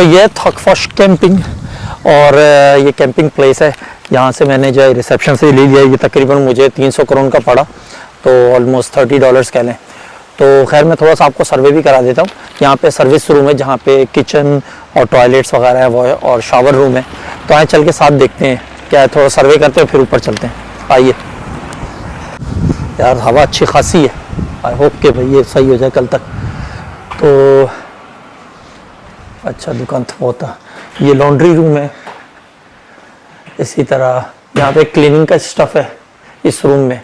तो ये थकफश कैंपिंग और ये कैंपिंग प्लेस है। यहाँ से मैंने जो है रिसेप्शन से ले लिया। ये तकरीबन मुझे 300 करोड़ का पड़ा, तो ऑलमोस्ट $30 कह लें। तो खैर मैं थोड़ा सा आपको सर्वे भी करा देता हूँ। यहाँ पे सर्विस रूम है जहाँ पे किचन और टॉयलेट्स वगैरह है वो है, और शावर रूम है। तो आए चल के साथ देखते हैं क्या है, थोड़ा सर्वे करते हैं फिर ऊपर चलते हैं। आइए यार, हवा अच्छी खासी है। आई होप कि भाई ये सही हो जाए कल तक। तो अच्छा दुकान तो होता। ये लॉन्ड्री रूम है। इसी तरह यहाँ पे क्लीनिंग का स्टफ़ है इस रूम में।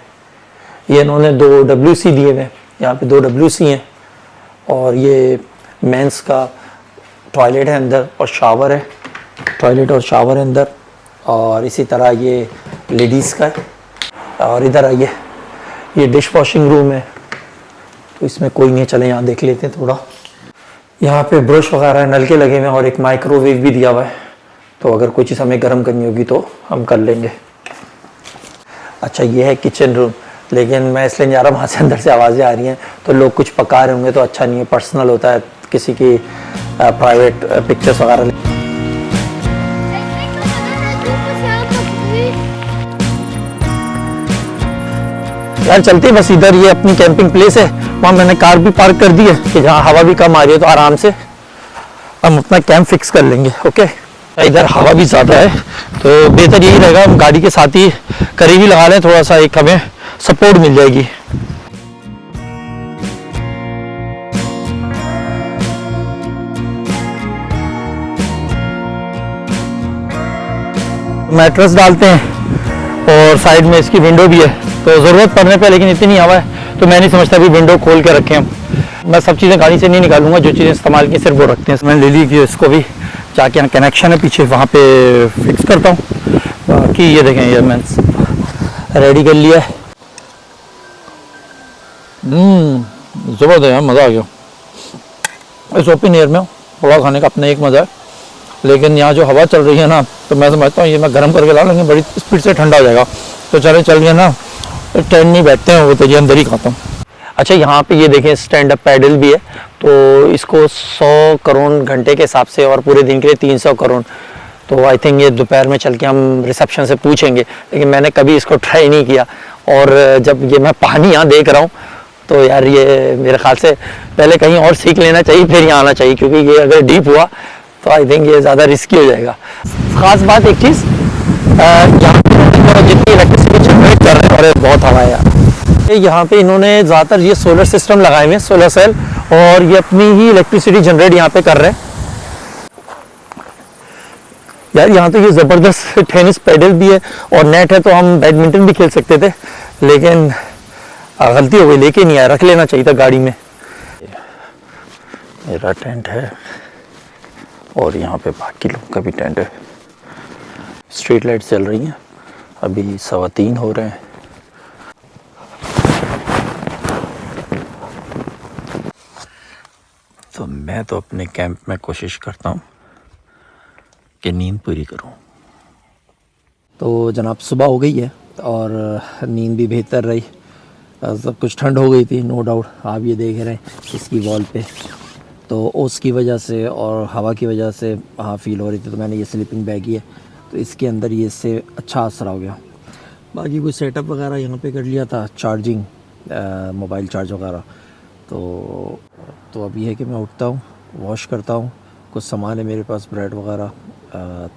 ये इन्होंने 2 WC दिए हुए हैं, यहाँ पे 2 WC हैं। और ये मेंस का टॉयलेट है अंदर और शावर है, टॉयलेट और शावर है अंदर। और इसी तरह ये लेडीज़ का है। और इधर आइए, ये डिश वॉशिंग रूम है। तो इसमें कोई नहीं है, चले यहाँ देख लेते हैं थोड़ा। यहाँ पे ब्रश वगैरह नलके लगे हुए हैं और एक माइक्रोवेव भी दिया हुआ है। तो अगर कोई चीज़ हमें गर्म करनी होगी तो हम कर लेंगे। अच्छा ये है किचन रूम, लेकिन मैं इसलिए जा रहा हूँ, वहाँ से अंदर से आवाज़ें आ रही हैं तो लोग कुछ पका रहे होंगे, तो अच्छा नहीं है। पर्सनल होता है, किसी की प्राइवेट पिक्चर्स वगैरह। यार चलते बस इधर, ये अपनी कैंपिंग प्लेस है। वहाँ मैंने कार भी पार्क कर दी है कि जहाँ हवा भी कम आ रही है तो आराम से हम अपना कैंप फिक्स कर लेंगे। ओके, इधर हवा भी ज़्यादा है तो बेहतर यही रहेगा हम गाड़ी के साथ ही करीब ही लगा लें, थोड़ा सा एक हमें सपोर्ट मिल जाएगी। मैट्रेस डालते हैं और साइड में इसकी विंडो भी है, तो ज़रूरत पड़ने पे, लेकिन इतनी हवा है तो मैं नहीं समझता भी विंडो खोल के रखें हम। मैं सब चीज़ें गाड़ी से नहीं निकालूंगा, जो चीज़ें इस्तेमाल की सिर्फ वो रखते हैं। मैंने ले ली कि इसको भी जाके यहाँ कनेक्शन है पीछे, वहाँ पे फिक्स करता हूँ। बाकी ये देखें, ये मैं रेडी कर लिया है। ज़बरदस्त है, मज़ा आ गया। इस ओपन एयर में थोड़ा खाने का अपना एक मज़ा है, लेकिन यहाँ जो हवा चल रही है ना, तो मैं समझता हूँ ये मैं गर्म करके ला लूँगी, बड़ी स्पीड से ठंडा हो जाएगा। तो चले चल गए ना, टेंट नहीं बैठते हैं वो, तो ये अंदर ही खाता हूँ। अच्छा यहाँ पे ये देखें स्टैंड अप पैडल भी है, तो इसको 100 करोड़ घंटे के हिसाब से और पूरे दिन के लिए 300 करोड़। तो आई थिंक ये दोपहर में चल के हम रिसेप्शन से पूछेंगे, लेकिन मैंने कभी इसको ट्राई नहीं किया। और जब ये मैं पानी यहाँ देख रहा हूँ तो यार ये मेरे ख्याल से पहले कहीं और सीख लेना चाहिए फिर यहाँ आना चाहिए, क्योंकि ये अगर डीप हुआ तो आई थिंक ये ज़्यादा रिस्की हो जाएगा। ख़ास बात एक चीज़, यहाँ पर जितनी इलेक्ट्रिसिटी जनरेट कर रहे हैं, और बहुत हवा है यार। यहाँ पे इन्होंने ज़्यादातर ये सोलर सिस्टम लगाए हुए हैं, सोलर सेल, और ये अपनी ही इलेक्ट्रिसिटी जनरेट यहाँ पे कर रहे हैं। यार यहाँ तो ये ज़बरदस्त टेनिस पैडल भी है और नेट है, तो हम बैडमिंटन भी खेल सकते थे, लेकिन गलती हो गई, लेके नहीं आया। रख लेना चाहिए था गाड़ी में। मेरा टेंट है और यहाँ पे बाकी लोगों का भी टेंट है। स्ट्रीट लाइट चल रही हैं, अभी 3:15 हो रहे हैं। तो मैं तो अपने कैंप में कोशिश करता हूँ कि नींद पूरी करूँ। तो जनाब सुबह हो गई है और नींद भी बेहतर रही। सब कुछ ठंड हो गई थी, नो डाउट। आप ये देख रहे हैं इसकी वॉल पे, तो ओस की वजह से और हवा की वजह से हाँ फील हो रही थी। तो मैंने ये स्लीपिंग बैग ही है, तो इसके अंदर ये इससे अच्छा असर हो गया। बाकी कुछ सेटअप वगैरह यहाँ पे कर लिया था, चार्जिंग, मोबाइल चार्ज वगैरह। तो अब ये है कि मैं उठता हूँ, वॉश करता हूँ, कुछ सामान है मेरे पास, ब्रेड वगैरह।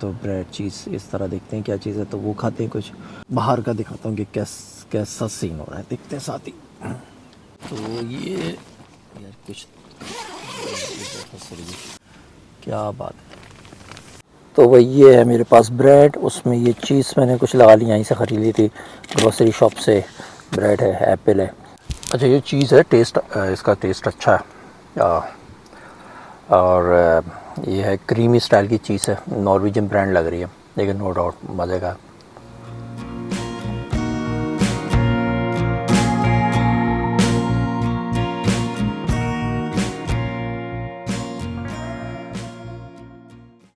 तो ब्रेड चीज़ इस तरह देखते हैं क्या चीज़ है, तो वो खाते हैं। कुछ बाहर का दिखाता हूँ कि कैसा सीन हो रहा है, देखते हैं साथ ही। तो ये यार कुछ क्या बात है। तो वही ये है मेरे पास ब्रेड, उसमें ये चीज़ मैंने कुछ लगा ली, यहीं से ख़रीद ली थी ग्रोसरी शॉप से। ब्रेड है, एप्पल है। अच्छा ये चीज़ है, टेस्ट इसका टेस्ट अच्छा है। और ये है क्रीमी स्टाइल की चीज़ है, नॉर्वेजियन ब्रांड लग रही है, लेकिन नो डाउट मज़े का।